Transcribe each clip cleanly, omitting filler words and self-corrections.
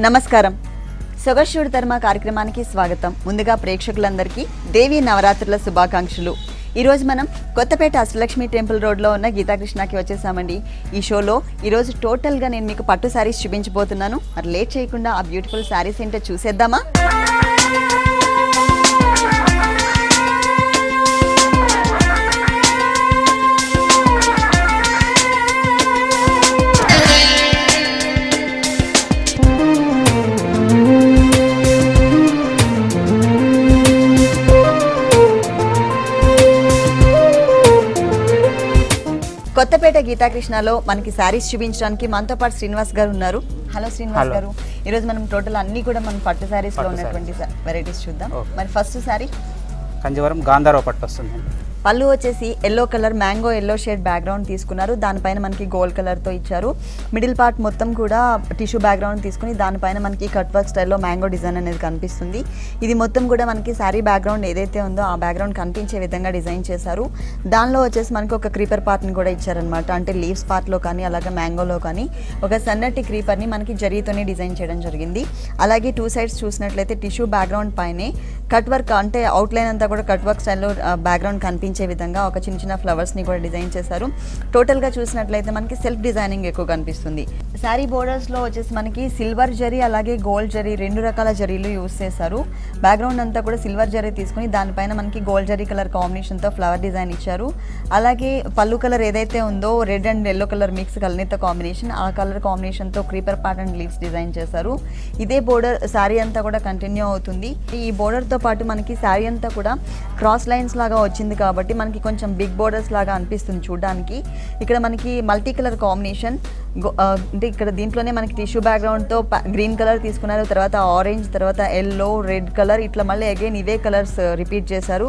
నమస్కారం. సొగశుడు ధర్మ కార్యక్రమానికి స్వాగతం. ముందుగా ప్రేక్షకులందరికీ దేవి నవరాత్రుల శుభాకాంక్షలు. ఈరోజు మనం కొత్తపేట అష్టలక్ష్మి టెంపుల్ రోడ్లో ఉన్న గీతాకృష్ణకి వచ్చేసామండి. ఈ షోలో ఈరోజు టోటల్గా నేను మీకు పట్టు శారీస్ చూపించబోతున్నాను. మరి లేట్ చేయకుండా ఆ బ్యూటిఫుల్ శారీస్ ఏంటో చూసేద్దామా? కొత్తపేట గీతాకృష్ణలో మనకి శారీస్ చూపించడానికి మనతో పాటు శ్రీనివాస్ గారు ఉన్నారు. హలో శ్రీనివాస్ గారు, ఈరోజు మనం టోటల్ అన్ని కూడా మనం పట్టు శారీస్ లో ఉన్నటువంటి వెరైటీస్ చూద్దాం. మరి ఫస్ట్ శారీ కంజీవరం గాంధారో పట్టు వస్తుంది. పళ్ళు వచ్చేసి yellow colour mango yellow shade background తీసుకున్నారు. దానిపైన మనకి గోల్డ్ కలర్తో ఇచ్చారు. మిడిల్ పార్ట్ మొత్తం కూడా టిష్యూ బ్యాక్గ్రౌండ్ తీసుకుని దానిపైన మనకి కట్ వర్క్ స్టైల్లో మ్యాంగో డిజైన్ అనేది కనిపిస్తుంది. ఇది మొత్తం కూడా మనకి శారీ బ్యాక్గ్రౌండ్ ఏదైతే ఉందో ఆ బ్యాక్గ్రౌండ్ కనిపించే విధంగా డిజైన్ చేశారు. దానిలో వచ్చేసి మనకి ఒక క్రీపర్ పార్ట్ని కూడా ఇచ్చారనమాట. అంటే లీవ్స్ పార్ట్లో కానీ అలాగే మ్యాంగోలో కానీ ఒక సన్నటి క్రీపర్ని మనకి జరీతోనే డిజైన్ చేయడం జరిగింది. అలాగే టూ సైడ్స్ చూసినట్లయితే టిష్యూ బ్యాక్గ్రౌండ్ పైనే కట్ వర్క్ అంటే అవుట్లైన్ అంతా కూడా కట్ వర్క్ స్టైల్లో బ్యాక్గ్రౌండ్ కనిపించే విధంగా ఒక చిన్న చిన్న ఫ్లవర్స్ని కూడా డిజైన్ చేశారు. టోటల్గా చూసినట్లయితే మనకి సెల్ఫ్ డిజైనింగ్ ఎక్కువ కనిపిస్తుంది. శారీ బోర్డర్స్లో వచ్చేసి మనకి సిల్వర్ జరీ అలాగే గోల్డ్ జరీ రెండు రకాల జరీలు యూస్ చేశారు. బ్యాక్గ్రౌండ్ అంతా కూడా సిల్వర్ జరీ తీసుకుని దానిపైన మనకి గోల్డ్ జరీ కలర్ కాంబినేషన్తో ఫ్లవర్ డిజైన్ ఇచ్చారు. అలాగే పళ్ళు కలర్ ఏదైతే ఉందో red and yellow colour mix కలర్తో కాంబినేషన్, ఆ కలర్ కాంబినేషన్తో creeper part and leaves design చేశారు. ఇదే బోర్డర్ శారీ అంతా కూడా కంటిన్యూ అవుతుంది. ఈ బోర్డర్తో పాటు మనకి శారీ అంతా కూడా క్రాస్ లైన్స్ లాగా వచ్చింది కాబట్టి మనకి కొంచెం బిగ్ బోర్డర్స్ లాగా అనిపిస్తుంది చూడడానికి. ఇక్కడ మనకి మల్టీ కలర్ కాంబినేషన్ అంటే ఇక్కడ దీంట్లోనే మనకి టిష్యూ బ్యాక్గ్రౌండ్తో గ్రీన్ కలర్ తీసుకున్నారు, తర్వాత ఆరెంజ్, తర్వాత ఎల్లో, రెడ్ కలర్, ఇట్లా మళ్ళీ అగైన్ ఇవే కలర్స్ రిపీట్ చేశారు.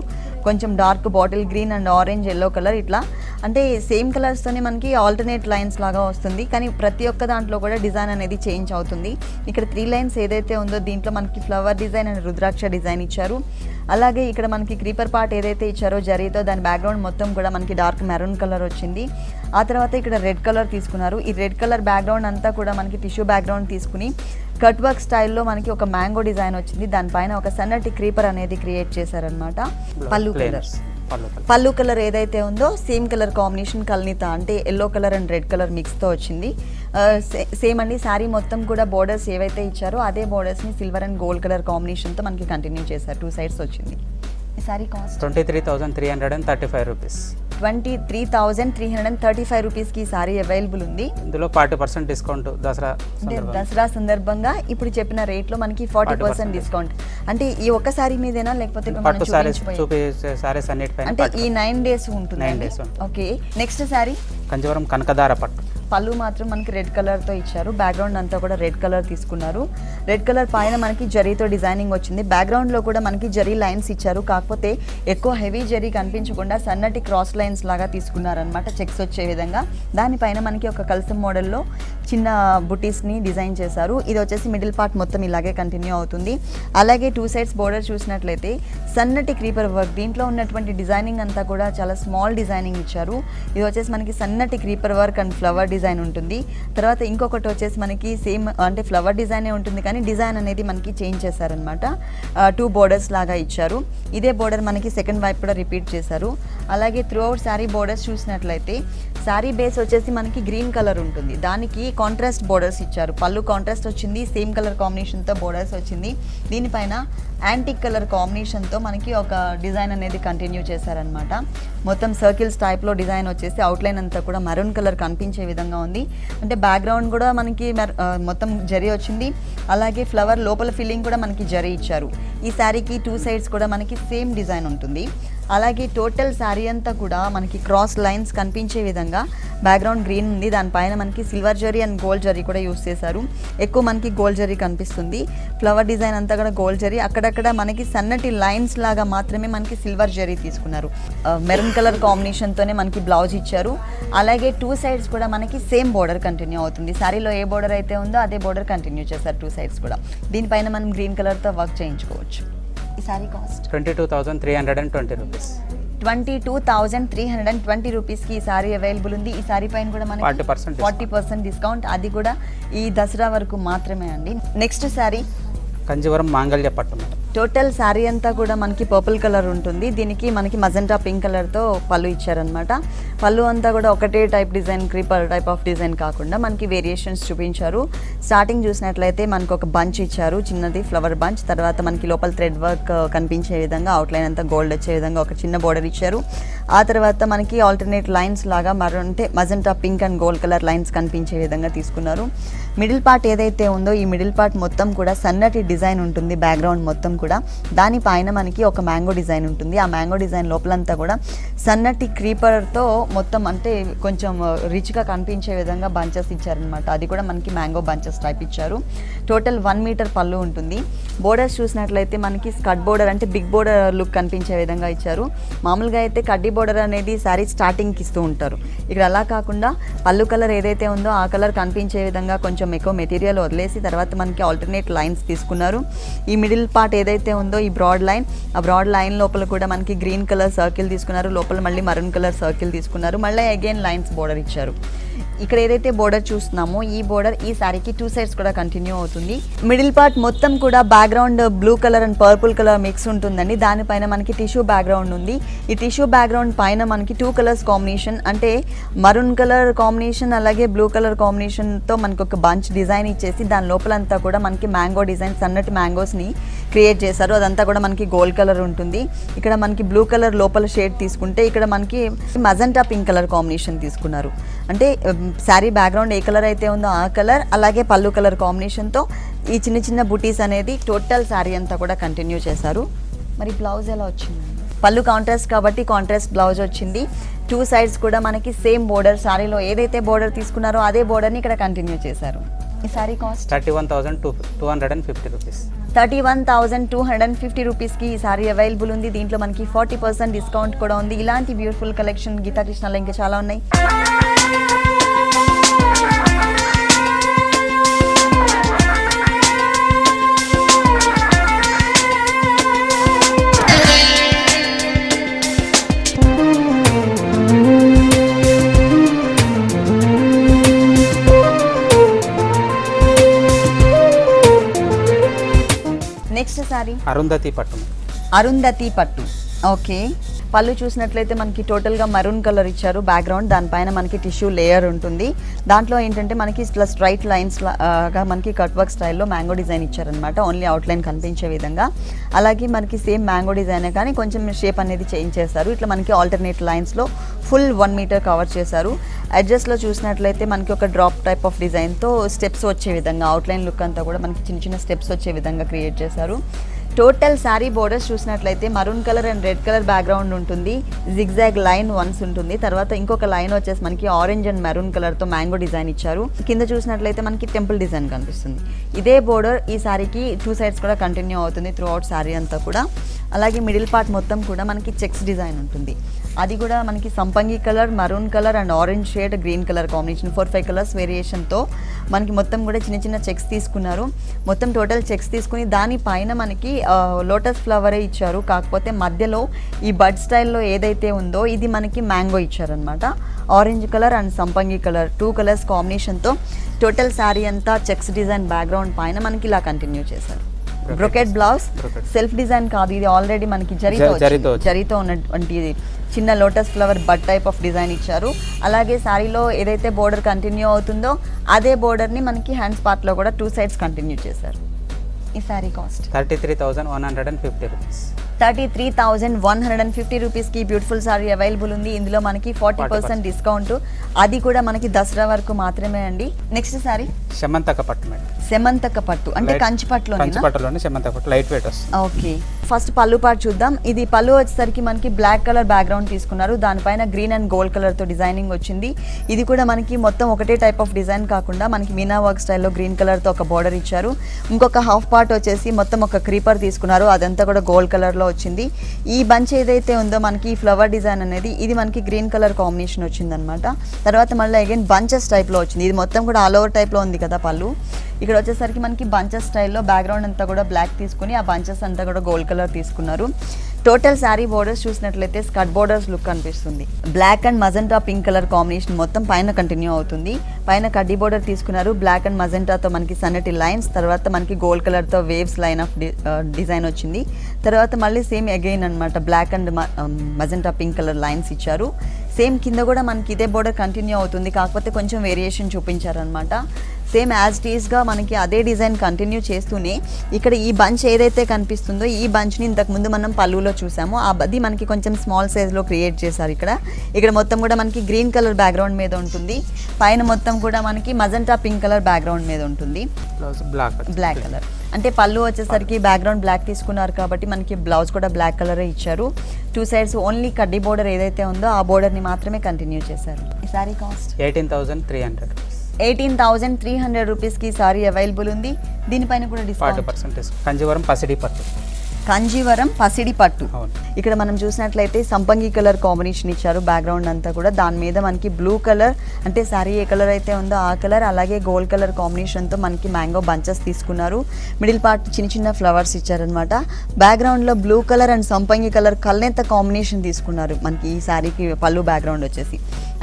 కొంచెం dark bottle green and orange yellow colour, ఇట్లా అంటే సేమ్ కలర్స్తోనే మనకి ఆల్టర్నేట్ లైన్స్ లాగా వస్తుంది. కానీ ప్రతి ఒక్క దాంట్లో కూడా డిజైన్ అనేది చేంజ్ అవుతుంది. ఇక్కడ 3 లైన్స్ ఏదైతే ఉందో దీంట్లో మనకి flower design and rudraksha design ఇచ్చారు. అలాగే ఇక్కడ మనకి క్రీపర్ పార్ట్ ఏదైతే ఇచ్చారో జరీతో దాని బ్యాక్గ్రౌండ్ మొత్తం కూడా మనకి డార్క్ మెరూన్ కలర్ వచ్చింది. ఆ తర్వాత ఇక్కడ రెడ్ కలర్ తీసుకున్నారు. ఈ రెడ్ కలర్ బ్యాక్గ్రౌండ్ అంతా కూడా మనకి టిష్యూ బ్యాక్గ్రౌండ్ తీసుకుని కట్ వర్క్ స్టైల్లో మనకి ఒక మ్యాంగో డిజైన్ వచ్చింది. దానిపైన ఒక సన్నటి క్రీపర్ అనేది క్రియేట్ చేశారన్నమాట. పళ్ళు కలర్ ఏదైతే ఉందో సేమ్ కలర్ కాంబినేషన్ కల్నిత అంటే yellow colour and red colour మిక్స్తో వచ్చింది. సేమ్ అండి, శారీ మొత్తం కూడా బోర్డర్స్ ఏవైతే ఇచ్చారో అదే బోర్డర్స్ని సిల్వర్ అండ్ గోల్డ్ కలర్ కాంబినేషన్తో మనకి కంటిన్యూ చేశారు. 2 సైడ్స్ వచ్చింది. ఈ శారీ కాస్ట్ 23,335 రూపీస్. 23,335 రూపీస్కి శారీ అవైలబుల్ ఉంది. ఇందులో 40% డిస్కౌంట్ దసరా సందర్భంగా ఇప్పుడు చెప్పిన రేట్లో మనకి 40% డిస్కౌంట్. అంటే ఈ ఒక్క శారీ మీదేనా లేకపోతే అంటే ఈ 9 డేస్ ఉంటుంది? ఓకే. నెక్స్ట్ శారీ కంజీవరం కనకదార పట్టు. పళ్ళు మాత్రం మనకి రెడ్ కలర్తో ఇచ్చారు. బ్యాక్గ్రౌండ్ అంతా కూడా రెడ్ కలర్ తీసుకున్నారు. రెడ్ కలర్ పైన మనకి జరీతో డిజైనింగ్ వచ్చింది. బ్యాక్గ్రౌండ్లో కూడా మనకి జరీ లైన్స్ ఇచ్చారు. కాకపోతే ఎక్కువ హెవీ జరీ కనిపించకుండా సన్నటి క్రాస్ లైన్స్ లాగా తీసుకున్నారనమాట, చెక్స్ వచ్చే విధంగా. దానిపైన మనకి ఒక కల్సం మోడల్లో చిన్న బుటీస్ని డిజైన్ చేశారు. ఇది వచ్చేసి మిడిల్ పార్ట్ మొత్తం ఇలాగే కంటిన్యూ అవుతుంది. అలాగే 2 సైడ్స్ బోర్డర్ చూసినట్లయితే సన్నటి క్రీపర్ వర్క్, దీంట్లో ఉన్నటువంటి డిజైనింగ్ అంతా కూడా చాలా స్మాల్ డిజైనింగ్ ఇచ్చారు. ఇది వచ్చేసి మనకి సన్నటి creeper work and flower design ఉంటుంది. తర్వాత ఇంకొకటి వచ్చేసి మనకి సేమ్ అంటే ఫ్లవర్ డిజైనే ఉంటుంది కానీ డిజైన్ అనేది మనకి చేంజ్ చేశారనమాట. 2 బోర్డర్స్ లాగా ఇచ్చారు. ఇదే బోర్డర్ మనకి సెకండ్ వైపు కూడా రిపీట్ చేశారు. అలాగే త్రూ అవుట్ శారీ బోర్డర్స్ చూసినట్లయితే శారీ బేస్ వచ్చేసి మనకి గ్రీన్ కలర్ ఉంటుంది. దానికి కాంట్రాస్ట్ బోర్డర్స్ ఇచ్చారు. పళ్ళు కాంట్రాస్ట్ వచ్చింది, సేమ్ కలర్ కాంబినేషన్తో బోర్డర్స్ వచ్చింది. దీనిపైన యాంటిక్ కలర్ కాంబినేషన్తో మనకి ఒక డిజైన్ అనేది కంటిన్యూ చేశారనమాట. మొత్తం సర్కిల్స్ టైప్లో డిజైన్ వచ్చేసి అవుట్లైన్ అంతా కూడా మెరూన్ కలర్ కనిపించే విధంగా ఉంది. అంటే బ్యాక్గ్రౌండ్ కూడా మనకి మొత్తం జరీ వచ్చింది. అలాగే ఫ్లవర్ లోపల ఫిల్లింగ్ కూడా మనకి జరీ ఇచ్చారు. ఈ శారీకి 2 సైడ్స్ కూడా మనకి సేమ్ డిజైన్ ఉంటుంది. అలాగే టోటల్ శారీ అంతా కూడా మనకి క్రాస్ లైన్స్ కనిపించే విధంగా బ్యాక్గ్రౌండ్ గ్రీన్ ఉంది. దానిపైన మనకి silver zari and gold zari కూడా యూస్ చేశారు. ఎక్కువ మనకి గోల్డ్ జరీ కనిపిస్తుంది. ఫ్లవర్ డిజైన్ అంతా కూడా గోల్డ్ జరీ, అక్కడక్కడ మనకి సన్నటి లైన్స్ లాగా మాత్రమే మనకి సిల్వర్ జరీ తీసుకున్నారు. మెరూన్ కలర్ కాంబినేషన్తోనే మనకి బ్లౌజ్ ఇచ్చారు. అలాగే 2 సైడ్స్ కూడా మనకి సేమ్ బోర్డర్ కంటిన్యూ అవుతుంది. శారీలో ఏ బోర్డర్ అయితే ఉందో అదే బోర్డర్ కంటిన్యూ చేశారు 2 సైడ్స్ కూడా. దీనిపైన మనం గ్రీన్ కలర్తో వర్క్ చేయించుకోవచ్చు. ఈ సారీ కాస్ట్ 22,320 రూపీస్. 22,320 రూపీస్కి ఈ సారీ అవైలబుల్ ఉంది. ఈ సారీ పైన కూడా మనకి 40% డిస్కౌంట్, అది కూడా ఈ దసరా వరకు మాత్రమే అండి. నెక్స్ట్ సారీ కంజీవరం మాంగళ్య పట్టు మేడం. టోటల్ శారీ అంతా కూడా మనకి పర్పుల్ కలర్ ఉంటుంది. దీనికి మనకి మజెంటా పింక్ కలర్తో పళ్ళు ఇచ్చారనమాట. పళ్ళు అంతా కూడా ఒకటే type design, creeper type of design కాకుండా మనకి వేరియేషన్స్ చూపించారు. స్టార్టింగ్ చూసినట్లయితే మనకు ఒక బంచ్ ఇచ్చారు, చిన్నది ఫ్లవర్ బంచ్. తర్వాత మనకి లోపల థ్రెడ్ వర్క్ కనిపించే విధంగా, అవుట్లైన్ అంతా గోల్డ్ వచ్చే విధంగా ఒక చిన్న బోర్డర్ ఇచ్చారు. ఆ తర్వాత మనకి ఆల్టర్నేట్ లైన్స్ లాగా అంటే magenta pink and gold colour lines కనిపించే విధంగా తీసుకున్నారు. మిడిల్ పార్ట్ ఏదైతే ఉందో ఈ మిడిల్ పార్ట్ మొత్తం కూడా సన్నటి డిజైన్ ఉంటుంది. బ్యాక్గ్రౌండ్ మొత్తం కూడా దానిపైన మనకి ఒక మ్యాంగో డిజైన్ ఉంటుంది. ఆ మ్యాంగో డిజైన్ లోపలంతా కూడా సన్నటి క్రీపర్తో మొత్తం అంటే కొంచెం రిచ్గా కనిపించే విధంగా బంచెస్ ఇచ్చారనమాట. అది కూడా మనకి మ్యాంగో బంచెస్ టైప్ ఇచ్చారు. టోటల్ 1 మీటర్ పళ్ళు ఉంటుంది. బోర్డర్స్ చూసినట్లయితే మనకి స్కట్ బోర్డర్ అంటే బిగ్ బోర్డర్ లుక్ కనిపించే విధంగా ఇచ్చారు. మామూలుగా అయితే కడ్డీ బోర్డర్ అనేది శారీ స్టార్టింగ్కి ఇస్తూ ఉంటారు. ఇక్కడ అలా కాకుండా పళ్ళు కలర్ ఏదైతే ఉందో ఆ కలర్ కనిపించే విధంగా కొంచెం ఎక్కువ మెటీరియల్ వదిలేసి తర్వాత మనకి ఆల్టర్నేట్ లైన్స్ తీసుకున్నారు. ఈ మిడిల్ పార్ట్ ఏదైతే ఉందో ఈ బ్రాడ్ లైన్, ఆ బ్రాడ్ లైన్ లోపల కూడా మనకి గ్రీన్ కలర్ సర్కిల్ తీసుకున్నారు. లోపల మళ్ళీ మరూన్ కలర్ సర్కిల్ తీసుకున్నారు. మళ్ళీ అగైన్ లైన్స్ బోర్డర్ ఇచ్చారు. ఇక్కడ ఏదైతే బోర్డర్ చూస్తున్నామో ఈ బోర్డర్ ఈ సారీకి 2 సైడ్స్ కూడా కంటిన్యూ అవుతుంది. మిడిల్ పార్ట్ మొత్తం కూడా background blue colour and purple colour mix ఉంటుందండి. దానిపైన మనకి టిష్యూ బ్యాక్గ్రౌండ్ ఉంది. ఈ టిష్యూ బ్యాక్గ్రౌండ్ పైన మనకి 2 కలర్స్ కాంబినేషన్ అంటే మరూన్ కలర్ కాంబినేషన్ అలాగే బ్లూ కలర్ కాంబినేషన్తో మనకి ఒక బంచ్ డిజైన్ ఇచ్చేసి దాని లోపలంతా కూడా మనకి మ్యాంగో డిజైన్ సన్నటి మ్యాంగోస్ని క్రియేట్ చేశారు. అదంతా కూడా మనకి గోల్డ్ కలర్ ఉంటుంది. ఇక్కడ మనకి బ్లూ కలర్ లోపల షేడ్ తీసుకుంటే ఇక్కడ మనకి మజెంటా పింక్ కలర్ కాంబినేషన్ తీసుకున్నారు. అంటే శారీ బ్యాక్గ్రౌండ్ ఏ కలర్ అయితే ఉందో ఆ కలర్ అలాగే పళ్ళు కలర్ కాంబినేషన్తో ఈ చిన్న చిన్న బుటీస్ అనేది టోటల్ శారీ అంతా కూడా కంటిన్యూ చేశారు. మరి బ్లౌజ్ ఎలా వచ్చింది? పళ్ళు కాంట్రాస్ట్ కాబట్టి కాంట్రాస్ట్ బ్లౌజ్ వచ్చింది. 2 సైడ్స్ కూడా మనకి సేమ్ బోర్డర్, శారీలో ఏదైతే బోర్డర్ తీసుకున్నారో అదే బోర్డర్ని ఇక్కడ కంటిన్యూ చేశారు. ఈ శారీ కాస్ట్ 31,250 రూపీస్. 31,250 రూపీస్కి ఈ సారీ అవైలబుల్ ఉంది. దీంట్లో మనకి 40% డిస్కౌంట్ కూడా ఉంది. ఇలాంటి బ్యూటిఫుల్ కలెక్షన్ గీతా కృష్ణలో ఇంకా చాలా ఉన్నాయి. నెక్స్ట్ సారీ అరుంధతి పట్టు. ఓకే, పళ్ళు చూసినట్లయితే మనకి టోటల్గా మరూన్ కలర్ ఇచ్చారు బ్యాక్గ్రౌండ్. దానిపైన మనకి టిష్యూ లేయర్ ఉంటుంది. దాంట్లో ఏంటంటే మనకి ఇట్లా స్ట్రైట్ లైన్స్ లాగా మనకి కట్ వర్క్ స్టైల్లో మ్యాంగో డిజైన్ ఇచ్చారనమాట. ఓన్లీ అవుట్లైన్ కనిపించే విధంగా. అలాగే మనకి సేమ్ మ్యాంగో డిజైనే కానీ కొంచెం షేప్ అనేది చేంజ్ చేస్తారు. ఇట్లా మనకి ఆల్టర్నేట్ లైన్స్లో ఫుల్ 1 మీటర్ కవర్ చేశారు. అడ్జస్ట్లో చూసినట్లయితే మనకి ఒక డ్రాప్ టైప్ ఆఫ్ డిజైన్తో స్టెప్స్ వచ్చే విధంగా అవుట్లైన్ లుక్ అంతా కూడా మనకి చిన్న చిన్న స్టెప్స్ వచ్చే విధంగా క్రియేట్ చేశారు. టోటల్ శారీ బోర్డర్స్ చూసినట్లయితే maroon colour and red colour background ఉంటుంది. జిగ్జాగ్ లైన్ వన్స్ ఉంటుంది. తర్వాత ఇంకొక లైన్ వచ్చేసి మనకి ఆరెంజ్ అండ్ మెరూన్ కలర్తో మ్యాంగో డిజైన్ ఇచ్చారు. కింద చూసినట్లయితే మనకి టెంపుల్ డిజైన్ కనిపిస్తుంది. ఇదే బోర్డర్ ఈ శారీకి 2 సైడ్స్ కూడా కంటిన్యూ అవుతుంది త్రూ అవుట్ శారీ అంతా కూడా. అలాగే మిడిల్ పార్ట్ మొత్తం కూడా మనకి చెక్స్ డిజైన్ ఉంటుంది. అది కూడా మనకి సంపంగి colour, maroon colour and orange shade, green colour combination 4-5 colours వేరియేషన్తో మనకి మొత్తం కూడా చిన్న చిన్న చెక్స్ తీసుకున్నారు. మొత్తం టోటల్ చెక్స్ తీసుకుని దానిపైన మనకి లోటస్ ఫ్లవరే ఇచ్చారు. కాకపోతే మధ్యలో ఈ బడ్ స్టైల్లో ఏదైతే ఉందో ఇది మనకి మ్యాంగో ఇచ్చారనమాట. ఆరెంజ్ కలర్ అండ్ సంపంగి కలర్ 2 కలర్స్ కాంబినేషన్తో టోటల్ శారీ అంతా చెక్స్ డిజైన్ బ్యాక్గ్రౌండ్ పైన మనకి ఇలా కంటిన్యూ చేశారు. బ్రొకెట్ బ్లౌజ్, సెల్ఫ్ డిజైన్ కాదు ఇది, ఆల్రెడీ మనకి జరీతో ఉన్నటువంటి చిన్న lotus flower bud type of design ఇచ్చారు. అలాగే శారీలో ఏదైతే బోర్డర్ కంటిన్యూ అవుతుందో అదే బోర్డర్ని మనకి హ్యాండ్స్ పార్ట్లో కూడా 2 సైడ్స్ కంటిన్యూ చేశారు. ఈ శారీ కాస్ట్ 33,150 రూపీస్. 33,150 రూపీస్కి బ్యూటిఫుల్ సారీ అవైలబుల్ ఉంది. ఇందులో మనకి 40% డిస్కౌంట్, అది కూడా మనకి దసరా వరకు మాత్రమే అండి. నెక్స్ట్ సారీ సెమంతక పట్టు మేడం. సెమంతక పట్టు అంటే కంచిపట్టులోనే సెమంతక పట్టు, లైట్ వెయిట్ వస్తుంది. ఓకే, ఫస్ట్ పళ్ళు పార్ట్ చూద్దాం. ఇది పళ్ళు వచ్చేసరికి మనకి బ్లాక్ కలర్ బ్యాక్గ్రౌండ్ తీసుకున్నారు. దానిపైన గ్రీన్ అండ్ గోల్డ్ కలర్తో డిజైనింగ్ వచ్చింది. ఇది కూడా మనకి మొత్తం ఒకటే టైప్ ఆఫ్ డిజైన్ కాకుండా మనకి మీనా వర్క్ స్టైల్లో గ్రీన్ కలర్తో ఒక బార్డర్ ఇచ్చారు. ఇంకొక హాఫ్ పార్ట్ వచ్చేసి మొత్తం ఒక క్రీపర్ తీసుకున్నారు. అదంతా కూడా గోల్డ్ కలర్లో వచ్చింది. ఈ బంచ్ ఏదైతే ఉందో మనకి ఫ్లవర్ డిజైన్ అనేది ఇది మనకి గ్రీన్ కలర్ కాంబినేషన్ వచ్చిందనమాట. తర్వాత మళ్ళీ అగైన్ బంచెస్ టైప్లో వచ్చింది. ఇది మొత్తం కూడా ఆల్ ఓవర్ టైప్లో ఉంది కదా పళ్ళు. ఇక్కడ వచ్చేసరికి మనకి బంచెస్ స్టైల్లో బ్యాక్గ్రౌండ్ అంతా కూడా బ్లాక్ తీసుకుని ఆ బంచెస్ అంతా కూడా గోల్డ్ కలర్ తీసుకున్నారు. టోటల్ శారీ బోర్డర్స్ చూసినట్లయితే స్కర్ట్ బోర్డర్స్ లుక్ కనిపిస్తుంది. Black and magenta pink colour combination మొత్తం పైన కంటిన్యూ అవుతుంది. పైన కడ్డీ బోర్డర్ తీసుకున్నారు. బ్లాక్ అండ్ మజెంటాతో మనకి సన్నటి లైన్స్, తర్వాత మనకి గోల్డ్ కలర్తో వేవ్స్ లైన్ ఆఫ్ డిజైన్ వచ్చింది. తర్వాత మళ్ళీ సేమ్ అగైన్ అనమాట black and magenta pink colour lines ఇచ్చారు. సేమ్ కింద కూడా మనకి ఇదే బోర్డర్ కంటిన్యూ అవుతుంది, కాకపోతే కొంచెం వేరియేషన్ చూపించారనమాట. సేమ్ యాజ్ ఇట్ ఈస్గా మనకి అదే డిజైన్ కంటిన్యూ చేస్తూనే ఇక్కడ ఈ బంచ్ ఏదైతే కనిపిస్తుందో ఈ బంచ్ని ఇంతకుముందు మనం పళ్ళులో చూసాము, అది మనకి కొంచెం స్మాల్ సైజ్లో క్రియేట్ చేశారు. ఇక్కడ మొత్తం కూడా మనకి గ్రీన్ కలర్ బ్యాక్గ్రౌండ్ మీద ఉంటుంది. పైన మొత్తం కూడా మనకి మజెంటా పింక్ కలర్ బ్యాక్గ్రౌండ్ మీద ఉంటుంది. బ్లాక్ కలర్ అంటే పళ్ళు వచ్చేసరికి బ్యాక్గ్రౌండ్ బ్లాక్ తీసుకున్నారు కాబట్టి మనకి బ్లౌజ్ కూడా బ్లాక్ కలరే ఇచ్చారు. 2 సైడ్స్ ఓన్లీ కడ్డీ బోర్డర్ ఏదైతే ఉందో ఆ బోర్డర్ని మాత్రమే కంటిన్యూ చేశారు. ఈ సారీ కాస్ట్ 18,300. 18,300 రూపీస్కి సారీ అవైలబుల్ ఉంది. దీనిపైన కూడా డిస్కౌంట్ 40% కంజీవరం పసిడి పట్టు. కంజీవరం పసిడి పట్టు. ఇక్కడ మనం చూసినట్లయితే సంపంగి కలర్ కాంబినేషన్ ఇచ్చారు బ్యాక్గ్రౌండ్ అంతా కూడా. దాని మీద మనకి బ్లూ కలర్ అంటే సారీ ఏ కలర్ అయితే ఉందో ఆ కలర్, అలాగే గోల్డ్ కలర్ కాంబినేషన్తో మనకి మ్యాంగో బంచెస్ తీసుకున్నారు. మిడిల్ పార్ట్ చిన్న చిన్న ఫ్లవర్స్ ఇచ్చారనమాట. బ్యాక్గ్రౌండ్లో బ్లూ కలర్ అండ్ సంపంగి కలర్ కల్నేత కాంబినేషన్ తీసుకున్నారు మనకి ఈ సారీకి పళ్ళు బ్యాక్గ్రౌండ్ వచ్చేసి.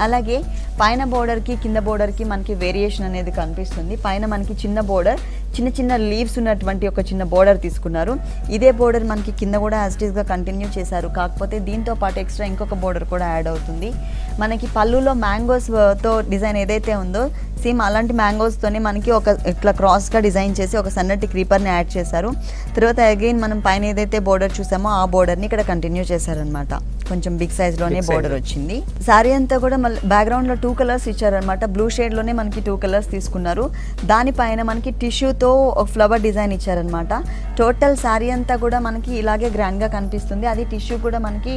అలాగే పైన బోర్డర్కి కింద బోర్డర్కి మనకి వేరియేషన్ అనేది కనిపిస్తుంది. పైన మనకి చిన్న బోర్డర్, చిన్న చిన్న లీవ్స్ ఉన్నటువంటి ఒక చిన్న బోర్డర్ తీసుకున్నారు. ఇదే బోర్డర్ మనకి కింద కూడా యాజ్ ఇట్ ఈస్గా కంటిన్యూ చేశారు, కాకపోతే దీంతో పాటు ఎక్స్ట్రా ఇంకొక బోర్డర్ కూడా యాడ్ అవుతుంది. మనకి పళ్ళులో మ్యాంగోస్తో డిజైన్ ఏదైతే ఉందో సేమ్ అలాంటి మ్యాంగోస్తోనే మనకి ఒక ఇట్లా క్రాస్గా డిజైన్ చేసి ఒక సన్నటి క్రీపర్ని యాడ్ చేశారు. తర్వాత అగైన్ మనం పైన ఏదైతే బోర్డర్ చూసామో ఆ బోర్డర్ని ఇక్కడ కంటిన్యూ చేశారనమాట. కొంచెం బిగ్ సైజ్లోనే బోర్డర్ వచ్చింది. శారీ అంతా కూడా మళ్ళీ బ్యాక్గ్రౌండ్లో 2 కలర్స్ ఇచ్చారనమాట. బ్లూ షేడ్లోనే మనకి 2 కలర్స్ తీసుకున్నారు. దానిపైన మనకి టిష్యూతో ఒక ఫ్లవర్ డిజైన్ ఇచ్చారనమాట. టోటల్ శారీ అంతా కూడా మనకి ఇలాగే గ్రాండ్గా కనిపిస్తుంది. అది టిష్యూ కూడా మనకి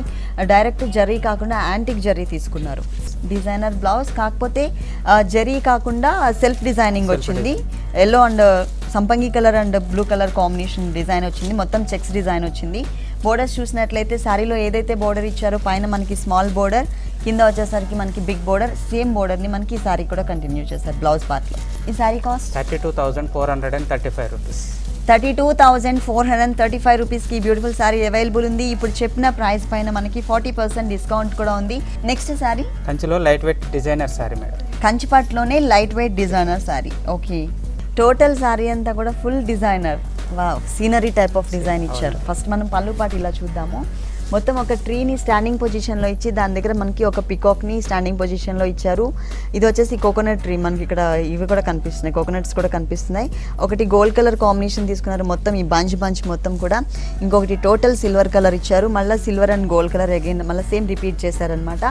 డైరెక్ట్ జరీ కాకుండా యాంటిక్ జరీ తీసుకున్నారు. డిజైనర్ బ్లౌజ్, కాకపోతే జరీ కాకుండా సెల్ఫ్ డిజైనింగ్ వచ్చింది. ఎల్లో అండ్ సంపంగి colour and blue colour combination design వచ్చింది. మొత్తం చెక్స్ డిజైన్ వచ్చింది. బోర్డర్స్ చూసినట్లయితే శారీలో ఏదైతే బోర్డర్ ఇచ్చారో పైన మనకి స్మాల్ బోర్డర్, కింద వచ్చేసరికి మనకి బిగ్ బోర్డర్, సేమ్ బోర్డర్ని మనకి ఈ శారీ కూడా కంటిన్యూ చేశారు బ్లౌజ్ పార్ట్లో. ఈ శారీ కాస్ట్ 32,435 రూపీస్. 32,435 రూపీస్కి బ్యూటిఫుల్ శారీ అవైలబుల్ ఉంది. ఇప్పుడు చెప్పిన ప్రైస్ పైన మనకి 40% డిస్కౌంట్ కూడా ఉంది. నెక్స్ట్ శారీ కంచిలో light weight designer sari madam. కంచిపట్లోనే light weight designer sari. Okay, total sari అంతా కూడా full designer. Wow, scenery type of design ఇచ్చారు. ఫస్ట్ మనం పళ్ళు పాటు ఇలా చూద్దాము. మొత్తం ఒక ట్రీని స్టాండింగ్ పొజిషన్లో ఇచ్చి దాని దగ్గర మనకి ఒక పికాక్ని స్టాండింగ్ పొజిషన్లో ఇచ్చారు. ఇది వచ్చేసి కోకోనట్ ట్రీ. మనకి ఇక్కడ ఇవి కూడా కనిపిస్తున్నాయి, కోకోనట్స్ కూడా కనిపిస్తున్నాయి. ఒకటి గోల్డ్ కలర్ కాంబినేషన్ తీసుకున్నారు మొత్తం ఈ బంచ్ మొత్తం కూడా. ఇంకొకటి టోటల్ సిల్వర్ కలర్ ఇచ్చారు. మళ్ళీ silver and gold colour again మళ్ళీ సేమ్ రిపీట్ చేశారనమాట.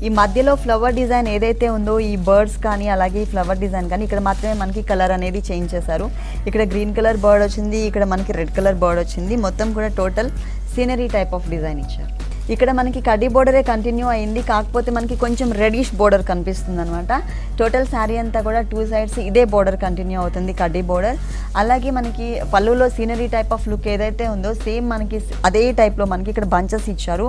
ఈ మధ్యలో ఫ్లవర్ డిజైన్ ఏదైతే ఉందో ఈ బర్డ్స్ కానీ అలాగే ఈ ఫ్లవర్ డిజైన్ కానీ ఇక్కడ మాత్రమే మనకి కలర్ అనేది చేంజ్ చేశారు. ఇక్కడ గ్రీన్ కలర్ బర్డ్ వచ్చింది, ఇక్కడ మనకి రెడ్ కలర్ బర్డ్ వచ్చింది. మొత్తం కూడా total scenery type of design ఇచ్చారు. ఇక్కడ మనకి కడ్డీ బోర్డరే కంటిన్యూ అయింది, కాకపోతే మనకి కొంచెం రెడిష్ బోర్డర్ కనిపిస్తుంది అనమాట. టోటల్ శారీ అంతా కూడా 2 సైడ్స్ ఇదే బోర్డర్ కంటిన్యూ అవుతుంది, కడ్డీ బోర్డర్. అలాగే మనకి పళ్ళులో సీనరీ టైప్ ఆఫ్ లుక్ ఏదైతే ఉందో సేమ్ మనకి అదే టైప్లో మనకి ఇక్కడ బంచెస్ ఇచ్చారు.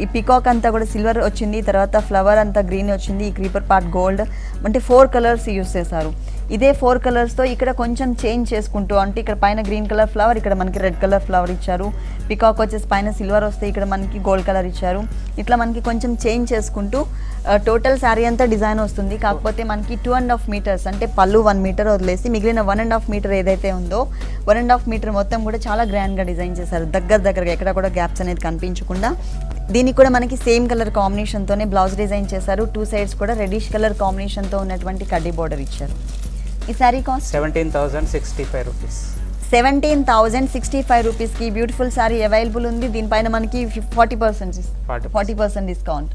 ఈ పికాక్ అంతా కూడా సిల్వర్ వచ్చింది, తర్వాత ఫ్లవర్ అంతా గ్రీన్ వచ్చింది, ఈ క్రీపర్ పార్ట్ గోల్డ్, అంటే 4 కలర్స్ యూస్ చేశారు. ఇదే 4 కలర్స్తో ఇక్కడ కొంచెం చేంజ్ చేసుకుంటూ, అంటే ఇక్కడ పైన గ్రీన్ కలర్ ఫ్లవర్, ఇక్కడ మనకి రెడ్ కలర్ ఫ్లవర్ ఇచ్చారు. పికాక్ వచ్చేసి పైన సిల్వర్ వస్తే ఇక్కడ మనకి గోల్డ్ కలర్ ఇచ్చారు. ఇట్లా మనకి కొంచెం చేంజ్ చేసుకుంటూ టోటల్ శారీ అంతా డిజైన్ వస్తుంది. కాకపోతే మనకి 2.5 మీటర్స్ అంటే పళ్ళు 1 మీటర్ వదిలేసి మిగిలిన 1.5 మీటర్ ఏదైతే ఉందో 1.5 మీటర్ మొత్తం కూడా చాలా గ్రాండ్గా డిజైన్ చేశారు. దగ్గరగా ఎక్కడ కూడా గ్యాప్స్ అనేది కనిపించకుండా. దీనికి కూడా మనకి సేమ్ కలర్ కాంబినేషన్తోనే బ్లౌజ్ డిజైన్ చేశారు. 2 సైడ్స్ కూడా రెడిష్ కలర్ కాంబినేషన్తో ఉన్నటువంటి కడ్డీ బోర్డర్ ఇచ్చారు. ఈ శారీ కాస్ట్ 17,065 రూపీస్. 17,065 రూపీస్కి బ్యూటిఫుల్ శారీ అవైలబుల్ ఉంది. దీనిపైన మనకి 40% డిస్కౌంట్.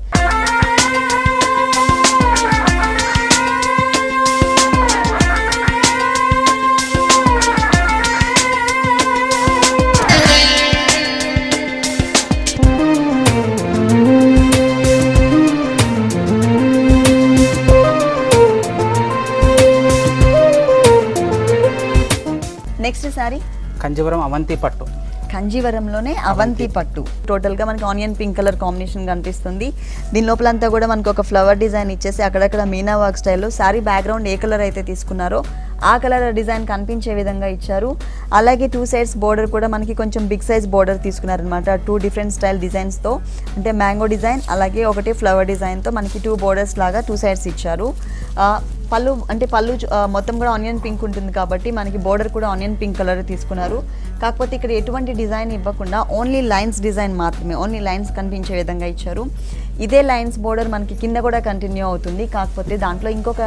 నెక్స్ట్ శారీ కంజీవరం అవంతి పట్టు. కంజీవరంలోనే అవంతి పట్టు. టోటల్గా మనకి ఆనియన్ పింక్ కలర్ కాంబినేషన్ కనిపిస్తుంది. దీని లోపలంతా కూడా మనకు ఒక ఫ్లవర్ డిజైన్ ఇచ్చేసి అక్కడక్కడ మీనా వర్క్ స్టైల్లో శారీ బ్యాక్గ్రౌండ్ ఏ కలర్ అయితే తీసుకున్నారో ఆ కలర్ డిజైన్ కనిపించే విధంగా ఇచ్చారు. అలాగే 2 సైడ్స్ బోర్డర్ కూడా మనకి కొంచెం బిగ్ సైజ్ బోర్డర్ తీసుకున్నారనమాట. 2 డిఫరెంట్ స్టైల్ డిజైన్స్తో, అంటే మ్యాంగో డిజైన్ అలాగే ఒకటి ఫ్లవర్ డిజైన్తో మనకి 2 బోర్డర్స్ లాగా 2 సైడ్స్ ఇచ్చారు. పళ్ళు మొత్తం కూడా ఆనియన్ పింక్ ఉంటుంది కాబట్టి మనకి బోర్డర్ కూడా ఆనియన్ పింక్ కలర్ తీసుకున్నారు. కాకపోతే ఇక్కడ ఎటువంటి డిజైన్ ఇవ్వకుండా ఓన్లీ లైన్స్ డిజైన్ మాత్రమే, ఓన్లీ లైన్స్ కనిపించే విధంగా ఇచ్చారు. ఇదే లైన్స్ బోర్డర్ మనకి కింద కూడా కంటిన్యూ అవుతుంది. కాకపోతే దాంట్లో ఇంకొక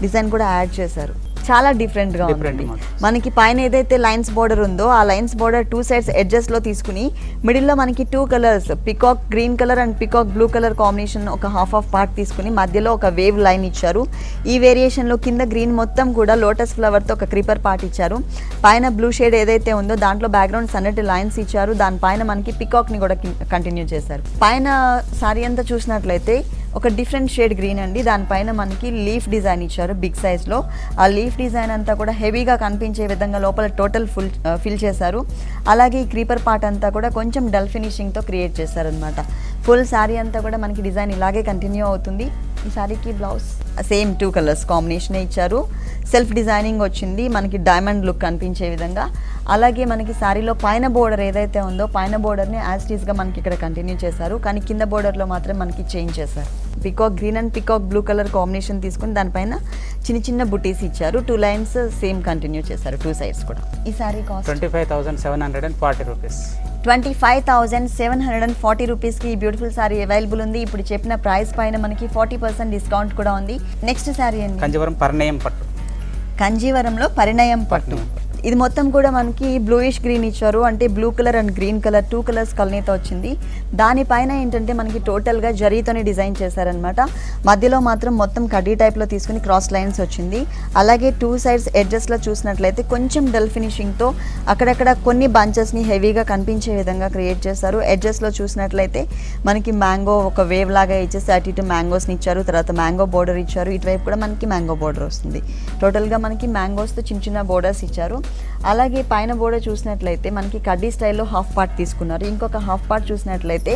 డిజైన్ కూడా యాడ్ చేశారు. చాలా డిఫరెంట్గా ఉంటుంది. మనకి పైన ఏదైతే లైన్స్ బోర్డర్ ఉందో ఆ లైన్స్ బోర్డర్ 2 సైడ్స్ ఎడ్జెస్లో తీసుకుని మిడిల్లో మనకి 2 colours, peacock green colour and peacock blue colour combination ఒక హాఫ్ పార్ట్ తీసుకుని మధ్యలో ఒక వేవ్ లైన్ ఇచ్చారు. ఈ వేరియేషన్లో కింద గ్రీన్ మొత్తం కూడా లోటస్ ఫ్లవర్తో ఒక క్రీపర్ పార్ట్ ఇచ్చారు. పైన బ్లూ షేడ్ ఏదైతే ఉందో దాంట్లో బ్యాక్గ్రౌండ్ సన్నటి లైన్స్ ఇచ్చారు. దానిపైన మనకి పికాక్ని కూడా కంటిన్యూ చేశారు. పైన సారీ అంతా చూసినట్లయితే ఒక డిఫరెంట్ షేడ్ గ్రీన్ అండి. దానిపైన మనకి లీఫ్ డిజైన్ ఇచ్చారు బిగ్ సైజ్లో. ఆ లీఫ్ డిజైన్ అంతా కూడా హెవీగా కనిపించే విధంగా లోపల టోటల్ ఫిల్ చేశారు. అలాగే ఈ క్రీపర్ పార్ట్ అంతా కూడా కొంచెం డల్ ఫినిషింగ్తో క్రియేట్ చేశారనమాట. ఫుల్ శారీ అంతా కూడా మనకి డిజైన్ ఇలాగే కంటిన్యూ అవుతుంది. ఈ శారీకి బ్లౌజ్ సేమ్ 2 కలర్స్ కాంబినేషనే ఇచ్చారు. సెల్ఫ్ డిజైనింగ్ వచ్చింది మనకి డైమండ్ లుక్ కనిపించే విధంగా. అలాగే మనకి శారీలో పైన బోర్డర్ ఏదైతే ఉందో పైన బోర్డర్ని యాజ్ టీజ్గా మనకి ఇక్కడ కంటిన్యూ చేశారు. కానీ కింద బోర్డర్లో మాత్రం మనకి చేంజ్ చేశారు. Peacock green and peacock blue colour combination తీసుకుని దానిపైన చిన్న చిన్న బుటీస్ ఇచ్చారు. 2 లైన్స్ సేమ్ కంటిన్యూ చేశారు 2 సైడ్స్ కూడా. ఈ శారీ కాస్ట్ 25,740 రూపీస్. 25,740 రూపీస్కి ఈ బ్యూటిఫుల్ శారీ అవైలబుల్ ఉంది. ఇప్పుడు చెప్పిన ప్రైస్ పైన మనకి 40% డిస్కౌంట్ కూడా ఉంది. నెక్స్ట్ శారీ అండి కంజీవరం పరిణయం పట్టు. కంజీవరంలో పరిణయం పట్టు. ఇది మొత్తం కూడా మనకి బ్లూయిష్ గ్రీన్ ఇచ్చారు. అంటే blue colour and green colour 2 colours కలనీతో వచ్చింది. దానిపైన ఏంటంటే మనకి టోటల్గా జరీతోనే డిజైన్ చేశారనమాట. మధ్యలో మాత్రం మొత్తం కడ్డీ టైప్లో తీసుకుని క్రాస్ లైన్స్ వచ్చింది. అలాగే 2 సైడ్స్ ఎడ్జెస్లో చూసినట్లయితే కొంచెం డల్ ఫినిషింగ్తో అక్కడక్కడ కొన్ని బంచెస్ని హెవీగా కనిపించే విధంగా క్రియేట్ చేశారు. ఎడ్జెస్లో చూసినట్లయితే మనకి మ్యాంగో ఒక వేవ్ లాగా ఇచ్చేసి అటు ఇటు మ్యాంగోస్ని ఇచ్చారు. తర్వాత మ్యాంగో బోర్డర్ ఇచ్చారు. ఇటువైపు కూడా మనకి మ్యాంగో బోర్డర్ వస్తుంది. టోటల్గా మనకి మ్యాంగోస్తో చిన్న చిన్న బోర్డర్స్ ఇచ్చారు. అలాగే పైన బోర్డర్ చూసినట్లయితే మనకి కడ్డీ స్టైల్లో హాఫ్ పార్ట్ తీసుకున్నారు. ఇంకొక హాఫ్ పార్ట్ చూసినట్లయితే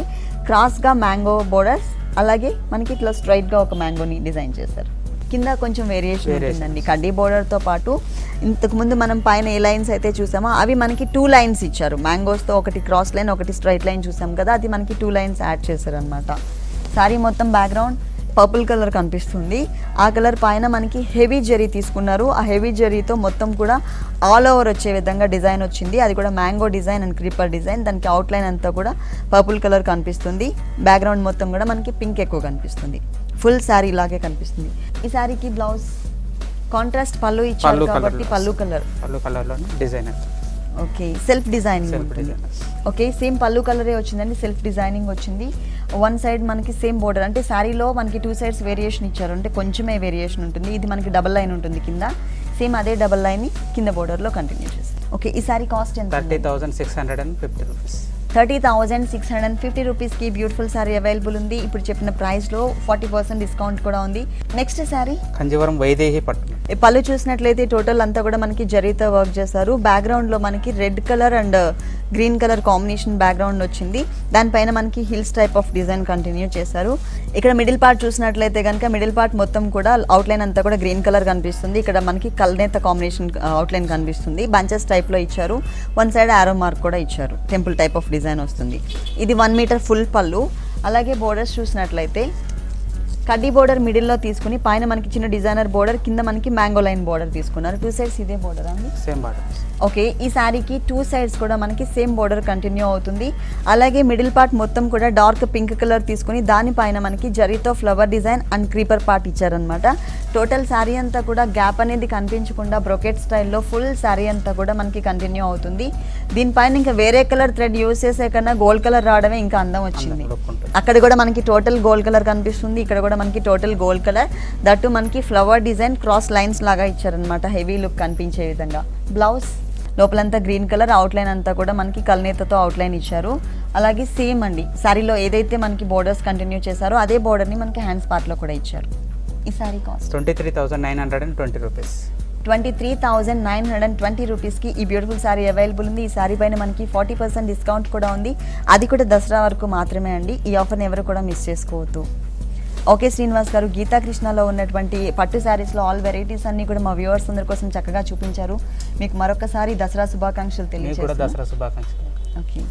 క్రాస్గా మ్యాంగో బోర్డర్స్, అలాగే మనకి ఇట్లా స్ట్రైట్గా ఒక మ్యాంగోని డిజైన్ చేశారు. కింద కొంచెం వేరియేషన్ ఉంటుందండి కడ్డీ బోర్డర్తో పాటు. ఇంతకుముందు మనం పైన ఏ లైన్స్ అయితే చూసామో అవి మనకి 2 లైన్స్ ఇచ్చారు. మ్యాంగోస్తో ఒకటి క్రాస్ లైన్ ఒకటి స్ట్రైట్ లైన్ చూసాం కదా, అది మనకి 2 లైన్స్ యాడ్ చేశారు అనమాట. సారీ మొత్తం బ్యాక్గ్రౌండ్ పర్పుల్ కలర్ కనిపిస్తుంది. ఆ కలర్ పైన మనకి హెవీ జరీ తీసుకున్నారు. ఆ హెవీ జరీతో మొత్తం కూడా ఆల్ ఓవర్ వచ్చే విధంగా డిజైన్ వచ్చింది. అది కూడా mango design and creeper design. దానికి అవుట్లైన్ అంతా కూడా పర్పుల్ కలర్ కనిపిస్తుంది. బ్యాక్గ్రౌండ్ మొత్తం కూడా మనకి పింక్ ఎక్కువ కనిపిస్తుంది. ఫుల్ శారీ ఇలాగే కనిపిస్తుంది. ఈ శారీకి బ్లౌజ్ కాంట్రాస్ట్ పళ్ళు ఇచ్చారు కాబట్టి పళ్ళు కలర్లో డిజైన్. ఓకే, సెల్ఫ్ డిజైనింగ్ ఉంటుంది. ఓకే, సేమ్ పళ్ళు కలరే వచ్చిందండి. సెల్ఫ్ డిజైనింగ్ వచ్చింది. 1 సైడ్ మనకి సేమ్ బోర్డర్, అంటే శారీలో మనకి 2 సైడ్స్ వేరియేషన్ ఇచ్చారు. అంటే కొంచెమే వేరియేషన్ ఉంటుంది. ఇది మనకి డబల్ లైన్ ఉంటుంది కింద. సేమ్ అదే డబల్ లైన్ కింద బోర్డర్లో కంటిన్యూ చేస్తాం. ఓకే, ఈ శారీ కాస్ట్ ఎంత? 30,650 రూపీస్. 30,650 రూపీస్కి బ్యూటిఫుల్ శారీ అవైలబుల్ ఉంది. ఇప్పుడు చెప్పిన ప్రైస్లో 40% డిస్కౌంట్ కూడా ఉంది. నెక్స్ట్ శారీ కంజీవరం వైదేహి పట్టు. పళ్ళు చూసినట్లయితే టోటల్ అంతా కూడా మనకి జరీతో వర్క్ చేశారు. బ్యాక్గ్రౌండ్లో మనకి red colour and green colour combination background వచ్చింది. దానిపైన మనకి hills type of design continue చేశారు. ఇక్కడ మిడిల్ పార్ట్ చూసినట్లయితే కనుక మిడిల్ పార్ట్ మొత్తం కూడా అవుట్లైన్ అంతా కూడా గ్రీన్ కలర్ కనిపిస్తుంది. ఇక్కడ మనకి కల్నేత కాంబినేషన్ అవుట్లైన్ కనిపిస్తుంది. బంచెస్ టైప్లో ఇచ్చారు. 1 సైడ్ ఆరో మార్క్ కూడా ఇచ్చారు. టెంపుల్ టైప్ ఆఫ్ డిజైన్ వస్తుంది. ఇది 1 మీటర్ ఫుల్ పళ్ళు. అలాగే బోర్డర్స్ చూసినట్లయితే కడ్డీ బోర్డర్ మిడిల్లో తీసుకుని పైన మనకి చిన్న డిజైనర్ బోర్డర్, కింద మనకి మ్యాంగో లైన్ బోర్డర్ తీసుకున్నారు. 2 సైడ్స్ ఇదే బోర్డర్ అండి, సేమ్ బోర్డర్. ఓకే, ఈ శారీకి 2 సైడ్స్ కూడా మనకి సేమ్ బోర్డర్ కంటిన్యూ అవుతుంది. అలాగే మిడిల్ పార్ట్ మొత్తం కూడా డార్క్ పింక్ కలర్ తీసుకుని దానిపైన మనకి జరీతో flower design and creeper part ఇచ్చారనమాట. టోటల్ శారీ అంతా కూడా గ్యాప్ అనేది కనిపించకుండా బ్రొకెట్ స్టైల్లో ఫుల్ శారీ అంతా కూడా మనకి కంటిన్యూ అవుతుంది. దీనిపైన ఇంకా వేరే కలర్ థ్రెడ్ యూజ్ చేసే కన్నా గోల్డ్ కలర్ రావడమే ఇంకా అందం వచ్చింది. అక్కడ కూడా మనకి టోటల్ గోల్డ్ కలర్ కనిపిస్తుంది. ఇక్కడ కూడా మనకి టోటల్ గోల్డ్ కలర్, దట్టు మనకి ఫ్లవర్ డిజైన్ క్రాస్ లైన్స్ లాగా ఇచ్చారనమాట. హెవీ లుక్ కనిపించే విధంగా. బ్లౌజ్ లోపలంతా గ్రీన్ కలర్, అవుట్లైన్ అంతా కూడా మనకి కల్నేతతో అవుట్లైన్ ఇచ్చారు. అలాగే సేమ్ అండి శారీలో ఏదైతే మనకి బోర్డర్స్ కంటిన్యూ చేశారో అదే బోర్డర్ని మనకి హ్యాండ్స్ పార్ట్లో కూడా ఇచ్చారు. ఈ శారీ కాస్ట్ 23,920 రూపీస్. 23,920 రూపీస్కి ఈ బ్యూటిఫుల్ శారీ అవైలబుల్ ఉంది. ఈ శారీ పైన మనకి 40% డిస్కౌంట్ కూడా ఉంది. అది కూడా దసరా వరకు మాత్రమే అండి. ఈ ఆఫర్ని ఎవరు కూడా మిస్ చేసుకోవద్దు. ఓకే శ్రీనివాస్ గారు, గీతా కృష్ణలో ఉన్నటువంటి పట్టు శారీస్లో ఆల్ వెరైటీస్ అన్ని కూడా మా వ్యూవర్స్ అందరి కోసం చక్కగా చూపించారు. మీకు మరొకసారి దసరా శుభాకాంక్షలు తెలియజేస్తున్నాను. దసరా శుభాకాంక్షలు. ఓకే.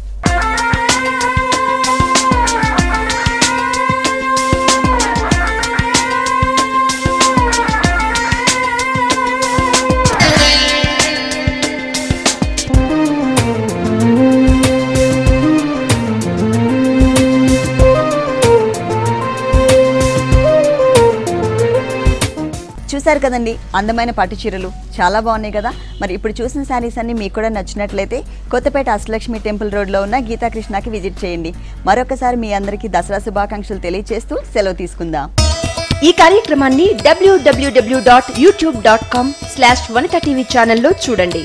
చూసారు కదండి అందమైన పట్టు చీరలు చాలా బాగున్నాయి కదా. మరి ఇప్పుడు చూసిన శారీస్ అన్ని మీకు కూడా నచ్చినట్లయితే కొత్తపేట అష్టలక్ష్మి టెంపుల్ రోడ్లో ఉన్న గీతా కృష్ణకి విజిట్ చేయండి. మరొకసారి మీ అందరికీ దసరా శుభాకాంక్షలు తెలియజేస్తూ సెలవు తీసుకుందాం. ఈ కార్యక్రమాన్ని www.youtube.com/vanitaTV ఛానల్లో చూడండి.